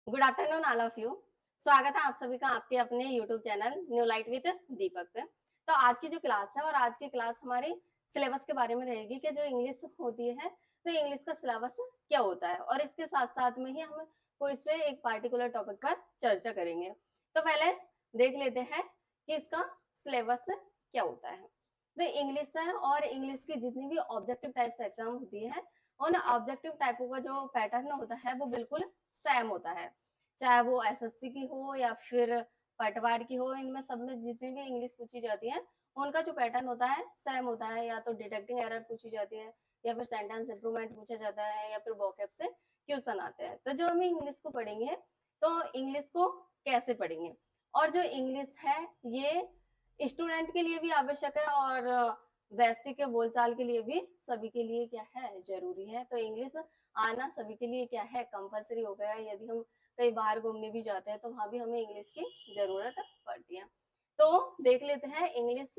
Good afternoon all of you. स्वागत है आप सभी का आपके अपने YouTube channel new light with Deepak पे। तो आज की जो क्लास है और आज की क्लास हमारी सिलेबस के बारे में रहेगी कि जो इंग्लिश होती है तो इंग्लिश का सिलेबस क्या होता है और इसके साथ साथ में ही हम कोई से एक पार्टिकुलर टॉपिक पर चर्चा करेंगे। तो पहले देख लेते हैं कि इसका सिलेबस क्या होता है। तो इंग्लिश है और इंग्लिश की जितनी भी ऑब्जेक्टिव टाइप्स एग्जाम होती है उन ऑब्जेक्टिव टाइपों का जो पैटर्न होता है वो बिल्कुल सेम होता है, चाहे वो एसएससी की हो या फिर पटवार की हो। इनमें सब में जितनी भी इंग्लिश पूछी जाती है उनका जो पैटर्न होता है सेम होता है। या तो डिटेक्टिंग एरर पूछी जाती है या फिर सेंटेंस इंप्रूवमेंट पूछा जाता है या फिर वोकैब से क्वेश्चन आते हैं। तो जो हम इंग्लिश को पढ़ेंगे तो इंग्लिश को कैसे पढ़ेंगे और जो इंग्लिश है ये स्टूडेंट के लिए भी आवश्यक है और वैसे के बोलचाल के लिए भी सभी के लिए क्या है जरूरी है। तो इंग्लिश आना सभी के लिए क्या है कंपलसरी हो गया है। यदि हम कहीं बाहर घूमने भी जाते हैं तो वहां भी हमें इंग्लिश की जरूरत पड़ती है। तो देख लेते हैं इंग्लिश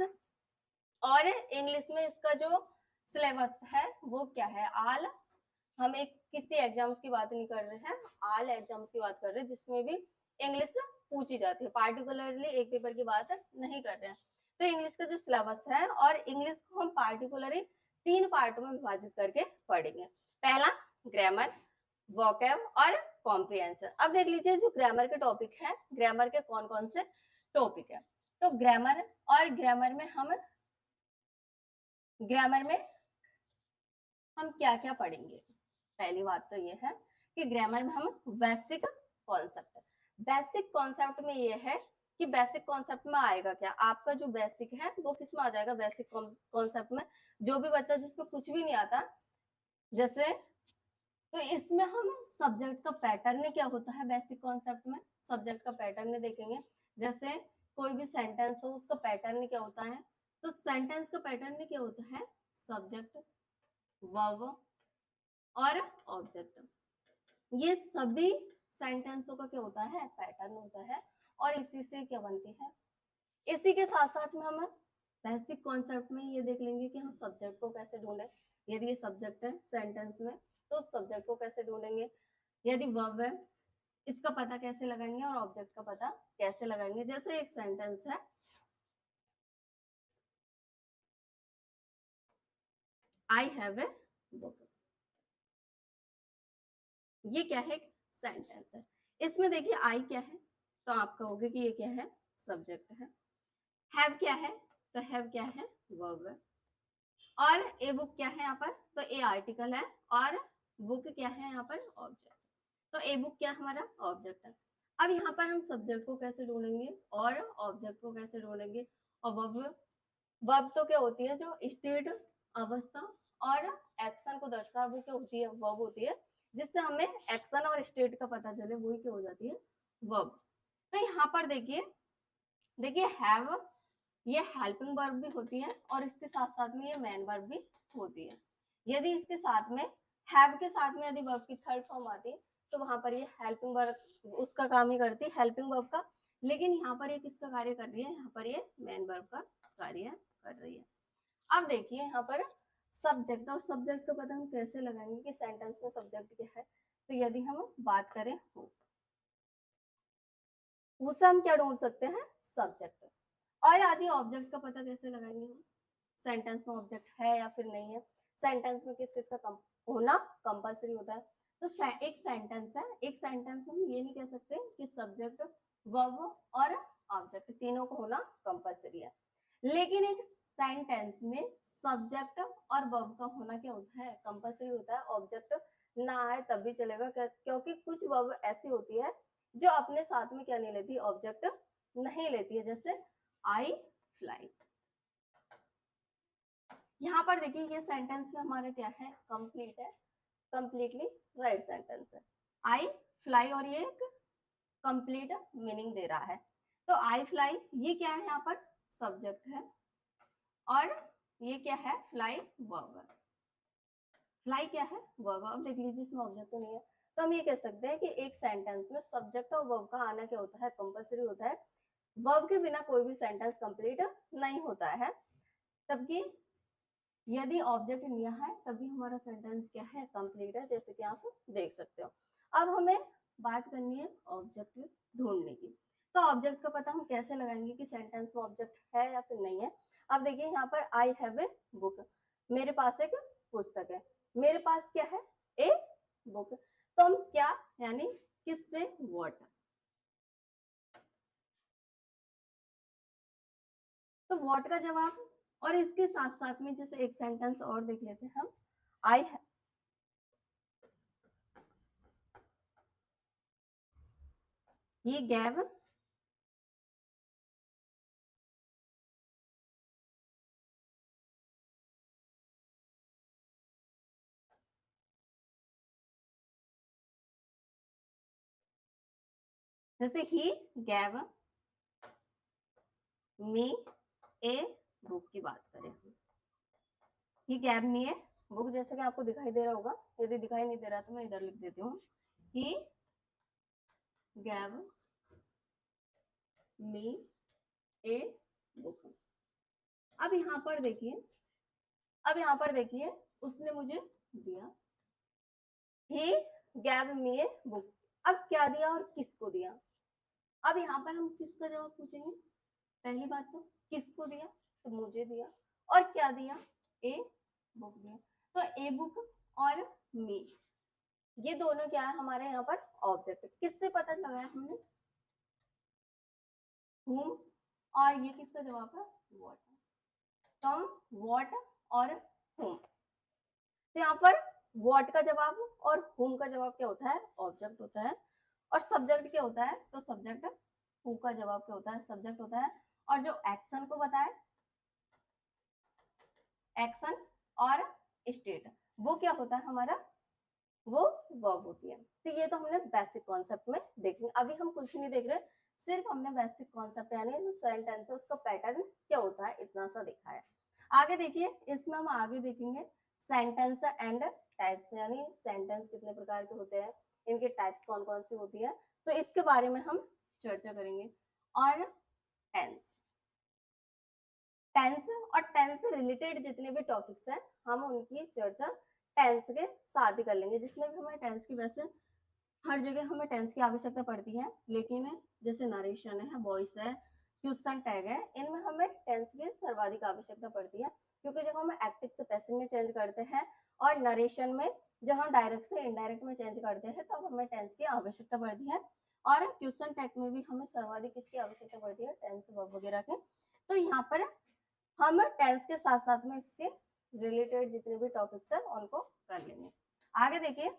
और इंग्लिश में इसका जो सिलेबस है वो क्या है। आल हम एक किसी एग्जाम्स की बात नहीं कर रहे हैं, आल एग्जाम्स की बात कर रहे हैं जिसमें भी इंग्लिश पूछी जाती है, पार्टिकुलरली एक पेपर की बात नहीं कर रहे हैं। तो इंग्लिश का जो सिलेबस है और इंग्लिश को हम पार्टिकुलरली 3 पार्टों में विभाजित करके पढ़ेंगे। पहला ग्रामर, वोकैब और कॉम्प्रिहेंशन। अब देख लीजिए जो ग्रामर के टॉपिक है, ग्रामर के कौन कौन से टॉपिक है। तो ग्रामर और ग्रामर में हम क्या क्या पढ़ेंगे। पहली बात तो ये है कि ग्रामर में हम बेसिक कॉन्सेप्ट, बेसिक कॉन्सेप्ट में ये है कि बेसिक कॉन्सेप्ट में आएगा क्या, आपका जो बेसिक है वो किस में आ जाएगा, बेसिक कॉन्सेप्ट में। जो भी बच्चा जिसमें कुछ भी नहीं आता, जैसे तो इसमें हम सब्जेक्ट का पैटर्न क्या होता है, बेसिक कॉन्सेप्ट में सब्जेक्ट का पैटर्न देखेंगे। जैसे कोई भी सेंटेंस हो उसका पैटर्न क्या होता है, तो सेंटेंस का पैटर्न क्या होता है, सब्जेक्ट, वर्ब और ऑब्जेक्ट। ये सभी सेंटेंसों का क्या होता है, पैटर्न होता है और इसी से क्या बनती है। इसी के साथ साथ में हम बेसिक कॉन्सेप्ट में ये देख लेंगे कि हम सब्जेक्ट को कैसे ढूंढें। यदि ये सब्जेक्ट है सेंटेंस में तो सब्जेक्ट को कैसे ढूंढेंगे। यदि वर्ब है इसका पता कैसे लगाएंगे और ऑब्जेक्ट का पता कैसे लगाएंगे। जैसे एक सेंटेंस है, आई हैव ए बुक, ये क्या है, सेंटेंस है। इसमें देखिए आई क्या है, तो आप कहोगे कि ये क्या है, सब्जेक्ट है। हैव क्या है, तो हैव क्या है, वर्ब है। और ए बुक क्या है यहाँ पर, तो ए आर्टिकल है और बुक क्या है यहाँ पर, ऑब्जेक्ट। तो ए बुक क्या हमारा ऑब्जेक्ट है। अब यहाँ पर हम सब्जेक्ट को कैसे ढूंढेंगे और ऑब्जेक्ट को कैसे ढूंढेंगे। और वर्ब, वर्ब तो क्या होती है, जो स्टेट अवस्था और एक्शन को दर्शा वो क्या होती है, वर्ब होती है। जिससे हमें एक्शन और स्टेट का पता चले वही क्या हो जाती है, वर्ब। तो यहाँ पर देखिए देखिए हैव ये हेल्पिंग वर्ब भी होती है और इसके साथ साथ में ये मेन वर्ब भी होती है। यदि इसके साथ में हैव के साथ में यदि वर्ब की थर्ड फॉर्म आती है तो वहां पर ये हेल्पिंग वर्ब उसका काम ही करती है, हेल्पिंग वर्ब का। लेकिन यहाँ पर ये किसका कार्य कर रही है, यहाँ पर ये मेन वर्ब का कार्य कर रही है। अब देखिए यहाँ पर सब्जेक्ट, और सब्जेक्ट का पता हम कैसे लगाएंगे कि सेंटेंस में सब्जेक्ट क्या है। तो यदि हम बात करें उससे हम क्या ढूंढ सकते हैं, सब्जेक्ट। और आदि ऑब्जेक्ट का पता कैसे लगाएंगे हम, सेंटेंस में ऑब्जेक्ट है या फिर नहीं है, सेंटेंस में किस किस का होना कंपलसरी होता है। तो एक सेंटेंस है, एक सेंटेंस में हम ये नहीं कह सकते कि सब्जेक्ट, वर्ब और ऑब्जेक्ट तीनों को होना कंपलसरी है। लेकिन एक सेंटेंस में सब्जेक्ट और वर्ब का होना क्या होता है, कंपलसरी होता है। ऑब्जेक्ट ना आए तब भी चलेगा क्योंकि कुछ वर्ब ऐसी होती है जो अपने साथ में क्या नहीं लेती, ऑब्जेक्ट नहीं लेती है। जैसे आई फ्लाई। यहाँ पर देखिए ये सेंटेंस में हमारा क्या है, कंप्लीट है, कंप्लीटली राइट सेंटेंस है। आई फ्लाई और ये एक कंप्लीट मीनिंग दे रहा है। तो आई फ्लाई ये क्या है, यहाँ पर सब्जेक्ट है और ये क्या है, फ्लाई वर्ब है। फ्लाई क्या है, वर्ब। अब देख लीजिए इसमें ऑब्जेक्ट तो नहीं है तो हम ये कह सकते हैं कि एक सेंटेंस में सब्जेक्ट और वर्ब का आना क्या होता है, कंपलसरी होता है। वर्ब के बिना कोई भी सेंटेंस कंप्लीट नहीं होता है। तबकि यदि ऑब्जेक्ट नहीं है तभी हमारा सेंटेंस क्या है, कंप्लीट है, जैसे कि आप देख सकते हो। अब हमें बात करनी है ऑब्जेक्ट ढूंढने की। तो ऑब्जेक्ट का पता हम कैसे लगाएंगे कि सेंटेंस में ऑब्जेक्ट है या फिर नहीं है। अब देखिए यहाँ पर आई हैव ए बुक, मेरे पास एक पुस्तक है। मेरे पास क्या है? A book. तो हम क्या यानी किससे व्हाट, तो व्हाट का जवाब। और इसके साथ साथ में जैसे एक सेंटेंस और देख लेते हैं हम। आई ये गैव जैसे ही गैव मी ए बुक की बात करें, ही गैव मी ए बुक, जैसे कि आपको दिखाई दे रहा होगा, यदि दिखाई नहीं दे रहा तो मैं इधर लिख देती हूँ। ही गैव मी ए बुक। अब यहाँ पर देखिए, अब यहाँ पर देखिए उसने मुझे दिया, ही गैव मी ए बुक। अब क्या दिया और किसको दिया? अब यहाँ पर हम किसका जवाब पूछेंगे? पहली बात तो किसको दिया, तो मुझे दिया। और क्या दिया? ए बुक दिया। तो ए बुक और मी, ये दोनों क्या है हमारे यहाँ पर ऑब्जेक्ट। किससे पता लगाया हमने? whom, और ये किसका जवाब है? what। तो हम what और whom, तो यहाँ पर what का जवाब और whom का जवाब क्या होता है? ऑब्जेक्ट होता है। और सब्जेक्ट क्या होता है? तो सब्जेक्ट who का जवाब क्या होता है? सब्जेक्ट होता है। और जो एक्शन को बताए, एक्शन और स्टेट, वो क्या होता है हमारा? वो वर्ब होती है। तो ये तो हमने बेसिक कॉन्सेप्ट में देखेंगे। अभी हम कुछ नहीं देख रहे, सिर्फ हमने बेसिक कॉन्सेप्ट यानी जो सेंटेंस है उसका पैटर्न क्या होता है इतना सा देखा है। आगे देखिए, इसमें हम आगे देखेंगे सेंटेंस एंड टाइप्स, यानी सेंटेंस कितने प्रकार के होते हैं, इनके टाइप्स कौन कौन सी होती है, तो इसके बारे में हम चर्चा करेंगे। और टेंस, टेंस और टेंस से रिलेटेड जितने भी टॉपिक्स हैं हम उनकी चर्चा टेंस के साथ ही कर लेंगे, जिसमें भी हमें टेंस की, वैसे हर जगह हमें टेंस की आवश्यकता पड़ती है, लेकिन जैसे नरेशन है, वॉइस है, क्वेश्चन टैग है, इनमें हमें टेंस की सर्वाधिक आवश्यकता पड़ती है। क्योंकि जब हम एक्टिव से पैसिव में चेंज करते हैं और नरेशन में जब हम डायरेक्ट से इनडायरेक्ट में चेंज करते हैं तब हमें टेंस की आवश्यकता पड़ती है। और क्वेश्चन टैग में भी हमें सर्वाधिक किसकी आवश्यकता पड़ती है? टेंस वर्ब वगैरह के। तो यहाँ पर हम टेंस के साथ साथ में इसके रिलेटेड जितने भी टॉपिक्स हैं उनको कर लेंगे। आगे देखिए,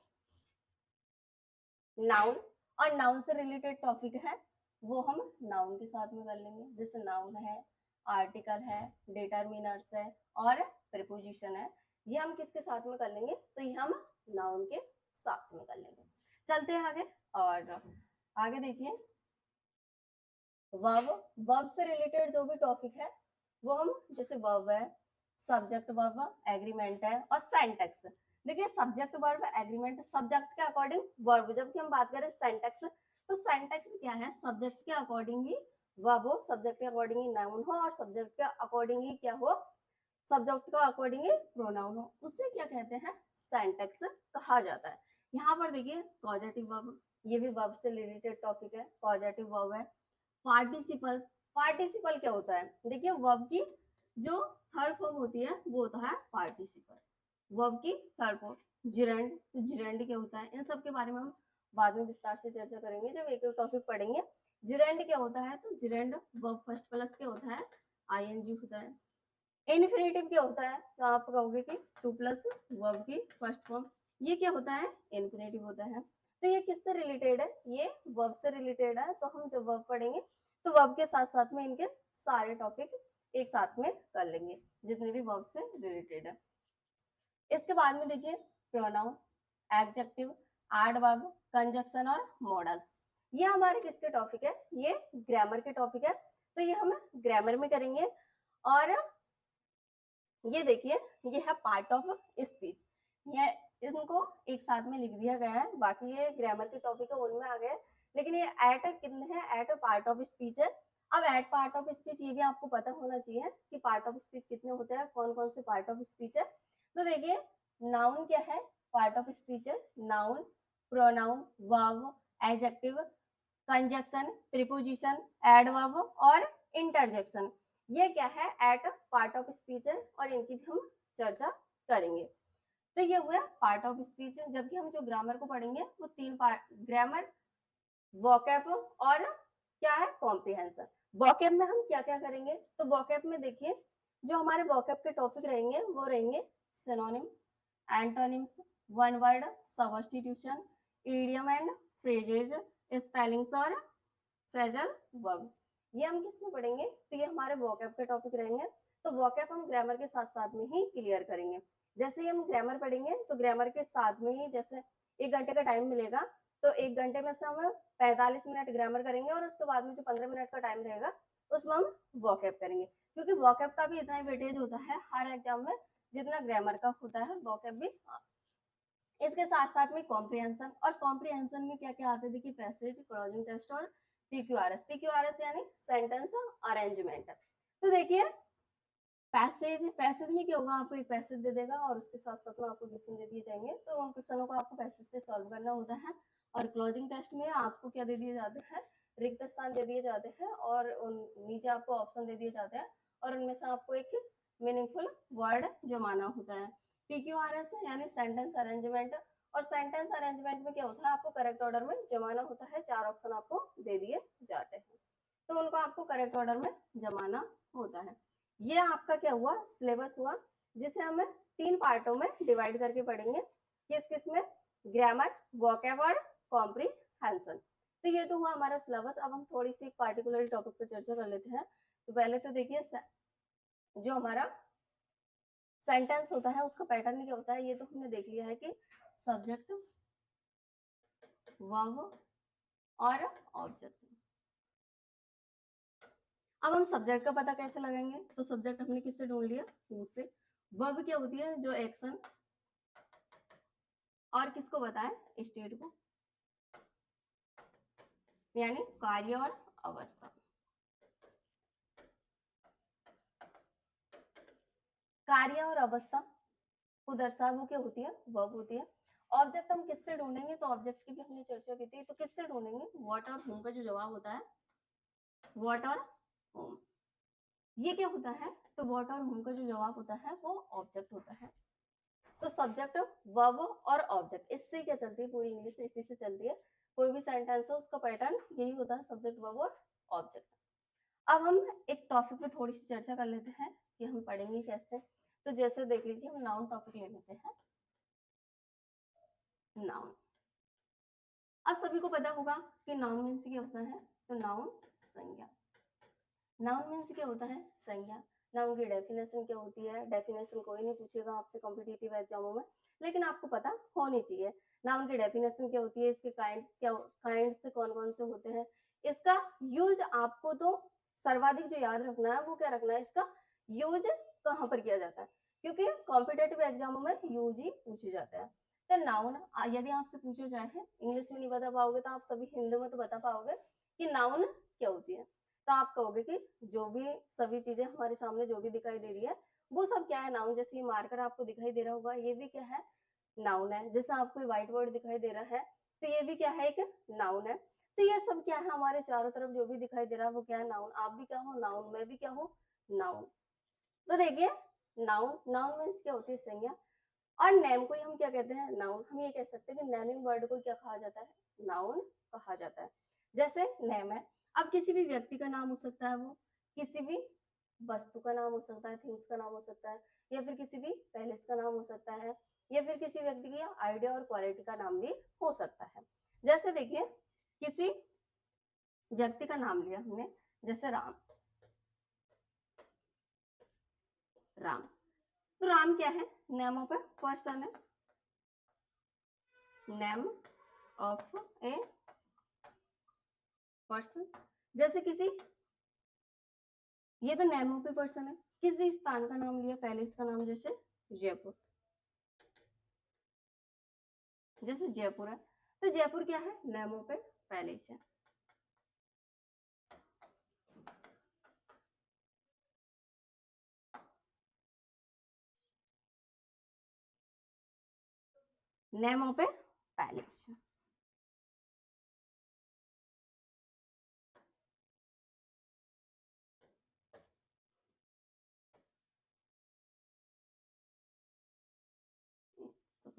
नाउन, और नाउन से रिलेटेड टॉपिक है वो हम नाउन के साथ में कर लेंगे। जैसे नाउन है, आर्टिकल है, डिटरमिनर्स है और प्रीपोजिशन है, ये हम किसके साथ में कर लेंगे? तो ये हम नाउन के साथ में कर लेंगे। चलते हैं आगे। और आगे देखिए, वर्ब, वर्ब से रिलेटेड जो भी टॉपिक है वो हम, जैसे वर्ब है, सब्जेक्ट वर्ब, एग्रीमेंट है और सेंटेक्स। देखिए सब्जेक्ट वर्ब एग्रीमेंट सब्जेक्ट के अकॉर्डिंग वर्ब, जबकि हम बात करें सेंटेक्स, तो सेंटेक्स क्या है? सब्जेक्ट के अकॉर्डिंग ही वर्ब हो, सब्जेक्ट के अकॉर्डिंग ही नाउन हो और सब्जेक्ट के अकॉर्डिंग ही क्या हो? सब्जेक्ट का अकॉर्डिंग ही प्रोनाउन हो, उसे क्या कहते हैं? सेंटेक्स कहा जाता है। यहाँ पर देखिए पॉजिटिव वर्ब, ये भी वर्ब से रिलेटेड टॉपिक है, पॉजिटिव वर्ब है। पार्टिसिपल्स, पार्टिसिपल क्या होता है? देखिए वर्ब की जो थर्ड फॉर्म होती है वो होता है पार्टिसिपल, वर्ब की थर्ड फॉर्म। जिरेंड, तो जिरेंड क्या होता है? इन सब के बारे में हम बाद में विस्तार से चर्चा करेंगे जब एक एक टॉपिक पढ़ेंगे। जिरेंड क्या होता है? तो जिरेंड वर्ब फर्स्ट प्लस क्या होता है? आईएनजी होता है। इन्फिनेटिव क्या होता है? तो आप कहोगे कि टू प्लस वर्ब की फर्स्ट फॉर्म, ये क्या होता है? इन्फिनेटिव होता है। तो ये किससे रिलेटेड है? ये वर्ब से रिलेटेड है। तो हम जब वर्ब पढ़ेंगे तो वर्ब के साथ साथ में इनके सारे टॉपिक एक साथ में कर लेंगे जितने भी वर्ब से रिलेटेड है। इसके बाद में देखिए प्रोनाउन, एडजेक्टिव, एडवर्ब, कंजक्शन और मॉडल्स, ये हमारे किसके टॉपिक है? ये ग्रामर के टॉपिक है। तो ये हम ग्रामर में करेंगे। और ये देखिए, ये है पार्ट ऑफ स्पीच, ये इनको एक साथ में लिख दिया गया है। बाकी ये ग्रामर के टॉपिक है उनमें आ गए, लेकिन ये एट कितने हैं? एट पार्ट ऑफ स्पीच है। अब एट पार्ट ऑफ स्पीच ये भी आपको पता होना चाहिए कि पार्ट ऑफ स्पीच कितने होते हैं, कौन कौन से पार्ट ऑफ स्पीच है। तो देखिए नाउन क्या है? पार्ट ऑफ स्पीच है। Noun, pronoun, verb, adjective, conjunction, preposition, adverb और इंटरजेक्शन। ये क्या है, एट पार्ट ऑफ स्पीच है और इनकी भी हम चर्चा करेंगे। तो ये हुआ पार्ट ऑफ स्पीच। जबकि हम जो ग्रामर को पढ़ेंगे वो तीन पार्ट, ग्रामर, वोकैब और क्या है, कॉम्प्रिहेंशन। वोकैब में हम क्या क्या करेंगे, तो वोकैब में देखिए जो हमारे वोकैब के टॉपिक रहेंगे वो रहेंगे synonym, antonyms, one word, substitution, idiom and phrases, spellings और फ्रेजल वर्ब। ये हम किस में पढ़ेंगे, तो ये हमारे वोकैब के टॉपिक रहेंगे। तो वोकैब हम ग्रामर के साथ साथ में ही क्लियर करेंगे। जैसे ही हम ग्रामर पढ़ेंगे तो ग्रामर के साथ में ही, जैसे 1 घंटे का टाइम मिलेगा तो 1 घंटे में से हम 45 मिनट ग्रामर करेंगे और उसके बाद में जो 15 मिनट का टाइम रहेगा उसमें हम वोकैब करेंगे। क्योंकि वोकैब का भी इतना वेटेज होता है हर एग्जाम में जितना ग्रामर का होता है, वोकैब भी। इसके साथ साथ में कॉम्प्रिहेंशन, और कॉम्प्रिहेंशन में क्या क्या आते हैं, देखिए पैसेज, क्लोजिंग टेस्ट और पीक्यूआरएस। पीक्यूआरएस यानी सेंटेंस अरेंजमेंट। तो देखिए पैसेज में क्या होगा, आपको एक पैसेज दे देगा और उसके साथ साथ में आपको क्वेश्चन दे दिए जाएंगे, तो उन क्वेश्चनों को आपको पैसेज से सॉल्व करना होता है। और क्लोजिंग टेस्ट में आपको क्या दे दिए जाते हैं, रिक्त स्थान दे दिए जाते हैं और नीचे आपको ऑप्शन दे दिए जाते हैं और उनमें से आपको एक मीनिंगफुल वर्ड जमाना होता है। पीक्यूआरएस यानी सेंटेंस अरेंजमेंट, और सेंटेंस अरेंजमेंट में क्या होता है, आपको करेक्ट ऑर्डर में जमाना होता है। 4 ऑप्शन आपको दे दिए जाते हैं तो उनको आपको करेक्ट ऑर्डर में जमाना होता है। ये आपका क्या हुआ, सिलेबस हुआ, जिसे हम 3 पार्टों में डिवाइड करके पढ़ेंगे। किस किस में, ग्रामर, वोकैब और कॉम्प्रिहेंशन। तो ये तो हुआ हमारा सिलेबस। अब हम थोड़ी सी पार्टिकुलर टॉपिक पर चर्चा कर लेते हैं। तो पहले तो देखिए जो हमारा सेंटेंस होता है उसका पैटर्न क्या होता है, ये तो हमने देख लिया है कि सब्जेक्ट, वर्ब और ऑब्जेक्ट। अब हम सब्जेक्ट का पता कैसे लगाएंगे, तो सब्जेक्ट हमने किससे ढूंढ लिया, हु से। वर्ब क्या होती है, जो एक्शन और किसको बताए, स्टेट को, यानी कार्य और अवस्था। कार्य और अवस्था को दर्शा वो क्या होती है, वर्ब होती है। ऑब्जेक्ट हम किससे ढूंढेंगे, तो ऑब्जेक्ट की भी हमने चर्चा की थी, तो किससे ढूंढेंगे, व्हाट और होम का जो जवाब होता है, व्हाट और होम। ये क्या होता है, तो व्हाट और होम का जो जवाब होता है वो ऑब्जेक्ट होता है। तो सब्जेक्ट, वर्ब और ऑब्जेक्ट, इससे क्या चलती है, पूरी इंग्लिश इसी से चलती है। कोई भी सेंटेंस है उसका पैटर्न यही होता है, सब्जेक्ट, वर्ब और ऑब्जेक्ट। अब हम एक टॉपिक पे थोड़ी सी चर्चा कर लेते हैं कि हम पढ़ेंगे कैसे। तो जैसे देख लीजिए, हम नाउन टॉपिक ले लेते हैं। नाउन, अब सभी को पता होगा कि नाउन मीन्स क्या होता है, तो नाउन संज्ञा। नाउन मीन्स क्या होता है, संज्ञा। नाउन की डेफिनेशन क्या होती है, डेफिनेशन कोई नहीं पूछेगा आपसे कॉम्पिटिटिव एग्जामों में, लेकिन आपको पता होनी चाहिए। नाउन की डेफिनेशन क्या होती है, इसके काइंड्स क्या, काइंड्स कौन कौन से होते हैं, इसका यूज आपको तो सर्वाधिक जो याद रखना है वो क्या रखना है, इसका यूज कहाँ पर किया जाता है, क्योंकि कॉम्पिटेटिव एग्जामों में यूज ही पूछे जाते हैं। तो नाउन यदि आपसे पूछा जाए, इंग्लिश में नहीं बता पाओगे तो आप सभी हिंदी में तो बता पाओगे कि नाउन क्या होती है। तो आप कहोगे कि जो भी सभी चीजें हमारे सामने जो भी दिखाई दे रही है वो सब क्या है, नाउन। जैसे ये मार्कर आपको दिखाई दे रहा होगा, ये भी क्या है, नाउन है। जैसे आपको व्हाइट बोर्ड दिखाई दे रहा है तो ये भी क्या है, एक नाउन है। तो ये सब क्या है, हमारे चारों तरफ जो भी दिखाई दे रहा है वो क्या है, नाउन। आप भी क्या हो, नाउन, मैं भी क्या हूँ, नाउन। तो देखिए नाउन, नाउन मीन्स क्या होती है, संज्ञा। और नेम को ही हम क्या कहते हैं, नाउन। हम ये कह सकते हैं कि नेमिंग वर्ड को क्या कहा जाता है, नाउन कहा जाता है। जैसे नेम है, अब किसी भी व्यक्ति का नाम हो सकता है, वो किसी भी वस्तु का नाम हो सकता है, थिंग्स का नाम हो सकता है, या फिर किसी भी पैलेस का नाम हो सकता है, या फिर किसी व्यक्ति की आइडिया और क्वालिटी का नाम भी हो सकता है। जैसे देखिए किसी व्यक्ति का नाम लिया हमने, जैसे राम। राम, तो राम क्या है, नेम ऑफ ए पर्सन है, नेम ऑफ ए पर्सन। जैसे किसी, ये तो नेम ऑफ ए पर्सन है, किसी स्थान का नाम लिया, पैलेस का नाम, जैसे जयपुर। जैसे जयपुर है तो जयपुर क्या है, नेम ऑफ ए पैलेस है। Name of A palace.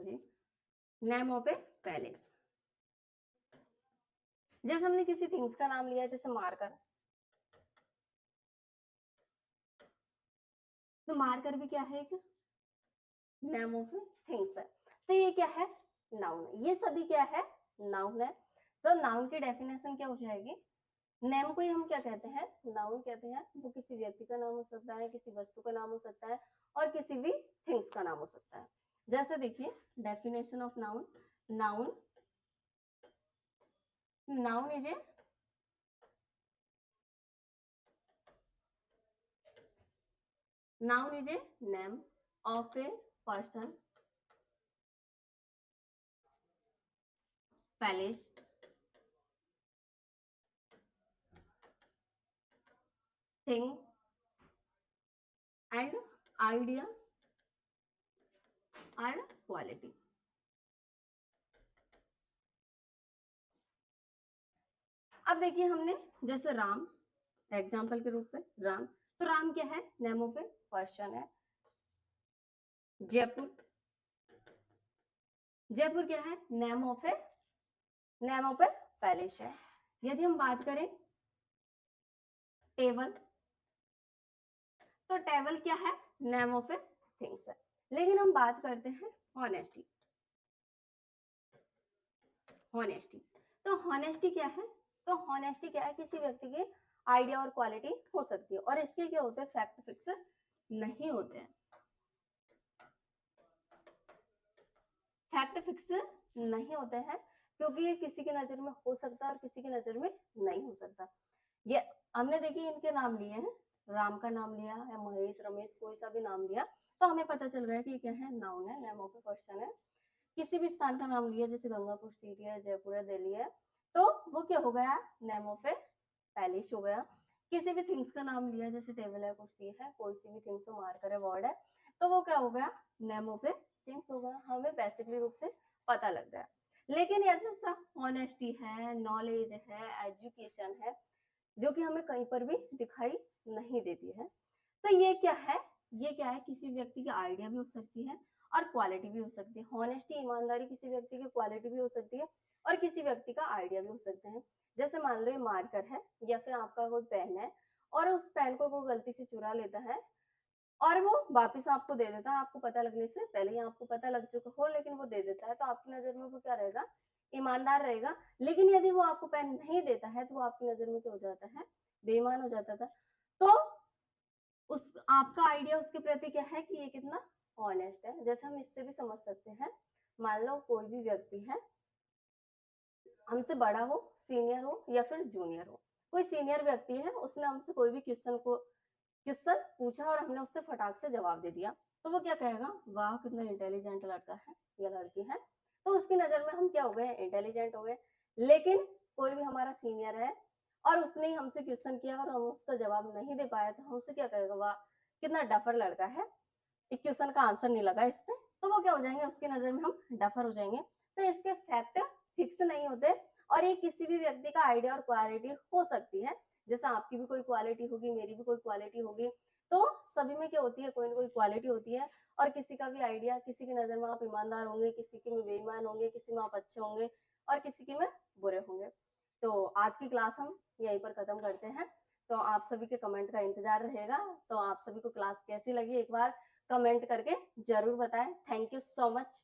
समझे, नेम ऑफ ए पैलेस। जैसे हमने किसी थिंग्स का नाम लिया, जैसे मार्कर, तो मार्कर भी क्या है, एक नेम ऑफ ए थिंग्स है। तो ये क्या है, नाउन है। ये सभी क्या है, नाउन है। तो नाउन की डेफिनेशन क्या हो जाएगी, नेम को ही हम क्या कहते हैं, नाउन कहते हैं। वो किसी व्यक्ति का नाम हो सकता है, किसी वस्तु का नाम हो सकता है, और किसी भी थिंग्स का नाम हो सकता है। जैसे देखिए definition of noun, noun, noun is a noun is a name of a person, palace, thing and idea and quality. अब देखिए हमने जैसे राम, एग्जाम्पल के रूप में राम, तो राम क्या है, नेम ऑफ ए पर्सन है। जयपुर, जयपुर क्या है, नेम ऑफ ए पैलेस है। यदि हम बात करें टेबल, तो टेबल क्या है, नेम ऑफ ए थिंग्स है। लेकिन हम बात करते हैं हॉनेस्टी, हॉनेस्टी, तो हॉनेस्टी क्या है, तो हॉनेस्टी क्या है, किसी व्यक्ति की आइडिया और क्वालिटी हो सकती है, और इसके क्या होते हैं, फैक्ट फिक्स नहीं होते हैं, फैक्ट फिक्स नहीं होते हैं, क्योंकि ये किसी की नजर में हो सकता है और किसी की नजर में नहीं हो सकता। ये हमने देखिए इनके नाम लिए हैं, राम का नाम लिया या महेश, रमेश, कोई सा भी नाम लिया, तो हमें पता चल गया कि ये क्या है, नाउन है, नेम ऑफ ए पर्सन है। किसी भी स्थान का नाम लिया, जैसे गंगापुर सिटी है, जयपुर है, दिल्ली है, तो वो क्या हो गया, नेम ऑफ ए पैलेस हो गया। किसी भी थिंग्स का नाम लिया, जैसे टेबल है, कुर्सी है, कोई सी भी थिंग्स, मार्कर है, वर्ड है, तो वो क्या हो गया, नेम ऑफ ए थिंग्स हो गया। हमें बेसिकली रूप से पता लग गया। लेकिन ऐसा सा ऑनेस्टी है, नॉलेज है, एजुकेशन है, जो कि हमें कहीं पर भी दिखाई नहीं देती है। तो ये क्या है, ये क्या है, किसी व्यक्ति की आइडिया भी हो सकती है और क्वालिटी भी हो सकती है। हॉनेस्टी, ईमानदारी किसी व्यक्ति की क्वालिटी भी हो सकती है और किसी व्यक्ति का आइडिया भी हो सकते हैं। जैसे मान लो ये मार्कर है या फिर आपका कोई पेन है, और उस पेन को कोई गलती से चुरा लेता है और वो वापस आपको दे देता है, आपको पता लगने से पहले ही आपको पता लग चुका हो, लेकिन वो दे देता है, तो आपकी नजर में वो क्या रहेगा, ईमानदार रहेगा। लेकिन यदि वो आपको पेन नहीं देता है, तो वो आपकी नजर में क्या हो जाता है, बेईमान हो जाता था। तो उस आपका आइडिया उसके प्रति क्या है कि ये कितना ऑनेस्ट है। जैसे हम इससे भी समझ सकते हैं, मान लो कोई भी व्यक्ति है, हमसे बड़ा हो, सीनियर हो या फिर जूनियर हो, कोई सीनियर व्यक्ति है, उसने हमसे कोई भी क्वेश्चन पूछा और हमने उससे फटाक से जवाब दे दिया, तो वो क्या कहेगा, वाह कितना इंटेलिजेंट लड़का है या लड़की है, तो उसकी नजर में हम क्या हो गए, इंटेलिजेंट हो गए। लेकिन कोई भी हमारा सीनियर है और उसने हमसे क्वेश्चन किया और हम उसका जवाब नहीं दे पाया, तो हमसे क्या कहेगा, वाह कितना डफर लड़का है, एक क्वेश्चन का आंसर नहीं लगा इस पे, तो वो क्या हो जाएंगे, उसकी नजर में हम डफर हो जाएंगे। तो इसके फैक्ट फिक्स नहीं होते, और ये किसी भी व्यक्ति का आइडिया और क्वालिटी हो सकती है। जैसा आपकी भी कोई क्वालिटी होगी, मेरी भी कोई क्वालिटी होगी, तो सभी में क्या होती है, कोई ना कोई क्वालिटी होती है। और किसी का भी आइडिया, किसी की नजर में आप ईमानदार होंगे, किसी के में बेईमान होंगे, किसी में आप अच्छे होंगे और किसी के में बुरे होंगे। तो आज की क्लास हम यहीं पर खत्म करते हैं। तो आप सभी के कमेंट का इंतजार रहेगा। तो आप सभी को क्लास कैसी लगी, एक बार कमेंट करके जरूर बताएं। Thank you so much.